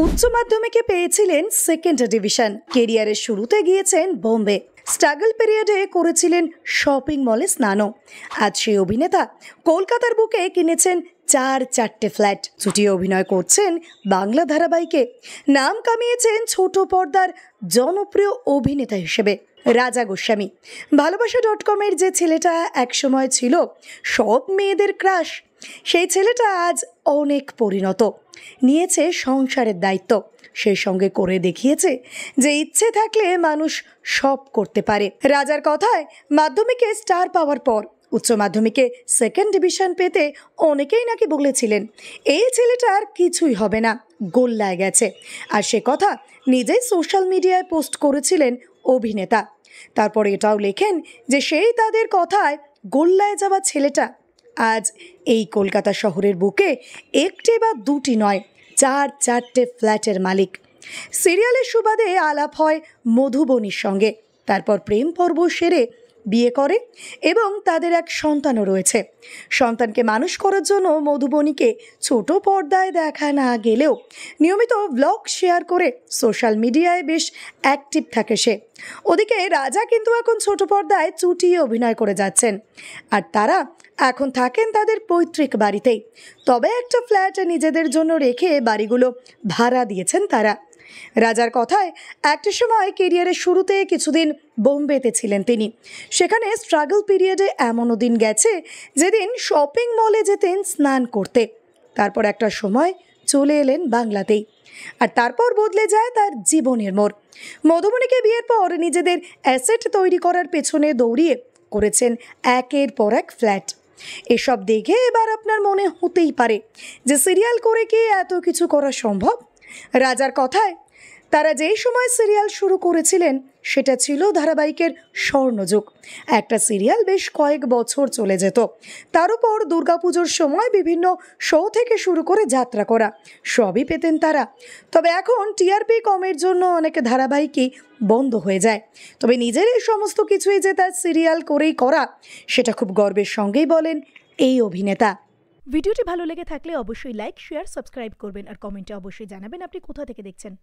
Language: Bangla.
উচ্চ মাধ্যমিকে পেয়েছিলেন সেকেন্ড ডিভিশন। কেরিয়ারের শুরুতে গিয়েছেন বোম্বে। স্ট্রাগল পিরিয়ডে করেছিলেন শপিং মলে স্নানও। আজ সেই অভিনেতা কলকাতার বুকে কিনেছেন চারটে ফ্ল্যাট, ছুটিয়ে অভিনয় করছেন বাংলা ধারাবাহিকে। নাম কামিয়েছেন ছোট পর্দার জনপ্রিয় অভিনেতা হিসেবে। রাজা গোস্বামী। ভালোবাসা.com-এর যে ছেলেটা একসময় ছিল সব মেয়েদের ক্রাশ, সেই ছেলেটা আজ অনেক পরিণত, নিয়েছে সংসারের দায়িত্ব, সেই সঙ্গে করে দেখিয়েছে যে ইচ্ছে থাকলে মানুষ সব করতে পারে। রাজার কথায় মাধ্যমিকে স্টার পাওয়ার পর উচ্চ মাধ্যমিকে সেকেন্ড ডিভিশন পেতে অনেকেই নাকি বলেছিলেন এই ছেলেটার কিছুই হবে না, গোল্লায় গেছে। আর সে কথা নিজেই সোশ্যাল মিডিয়ায় পোস্ট করেছিলেন অভিনেতা। তারপর এটাও লেখেন যে সেই তাদের কথায় গোল্লায় যাওয়া ছেলেটা আজ এই কলকাতা শহরের বুকে একটি বা দুটি নয়, চারটে ফ্ল্যাটের মালিক। সিরিয়ালের সুবাদে আলাপ হয় মধুবনীর সঙ্গে, তারপর প্রেম পর্ব সেরে বিয়ে করে এবং তাদের এক সন্তানও রয়েছে। সন্তানকে মানুষ করার জন্য মধুবনীকে ছোট পর্দায় দেখা না গেলেও নিয়মিত ব্লগ শেয়ার করে সোশ্যাল মিডিয়ায় বেশ অ্যাক্টিভ থাকে সে। ওদিকে রাজা কিন্তু এখন ছোট পর্দায় চুটিয়ে অভিনয় করে যাচ্ছেন, আর তারা এখন থাকেন তাদের পৈতৃক বাড়িতেই। তবে একটা ফ্ল্যাট নিজেদের জন্য রেখে বাড়িগুলো ভাড়া দিয়েছেন তারা। রাজার কথায় একটা সময় কেরিয়ারের শুরুতে কিছুদিন বোম্বেতে ছিলেন তিনি। সেখানে স্ট্রাগল পিরিয়ডে এমনও দিন গেছে যেদিন শপিং মলে যেতেন স্নান করতে। তারপর একটা সময় চলে এলেন বাংলাতেই, আর তারপর বদলে যায় তার জীবনের মোড়। মধুবনীকে বিয়ের পর নিজেদের অ্যাসেট তৈরি করার পেছনে দৌড়িয়ে করেছেন একের পর এক ফ্ল্যাট। এসব দেখে এবার আপনার মনে হতেই পারে যে সিরিয়াল করে কি এত কিছু করা সম্ভব। রাজার কথায় তারা যেই সময় সিরিয়াল শুরু করেছিলেন সেটা ছিল ধারাবাহিকের স্বর্ণযুগ। একটা সিরিয়াল বেশ কয়েক বছর চলে যেত, তার উপর দুর্গাপুজোর সময় বিভিন্ন শো থেকে শুরু করে যাত্রা করা সবই পেতেন তারা। তবে এখন টিআরপি কমের জন্য অনেক ধারাবাহিকই বন্ধ হয়ে যায়। তবে নিজের এই সমস্ত কিছুই যে তার সিরিয়াল করেই করা, সেটা খুব গর্বের সঙ্গেই বলেন এই অভিনেতা। ভিডিওটি ভালো লেগে থাকলে অবশ্যই লাইক, শেয়ার, সাবস্ক্রাইব করবেন আর কমেন্টে অবশ্যই জানাবেন আপনি কোথা থেকে দেখছেন।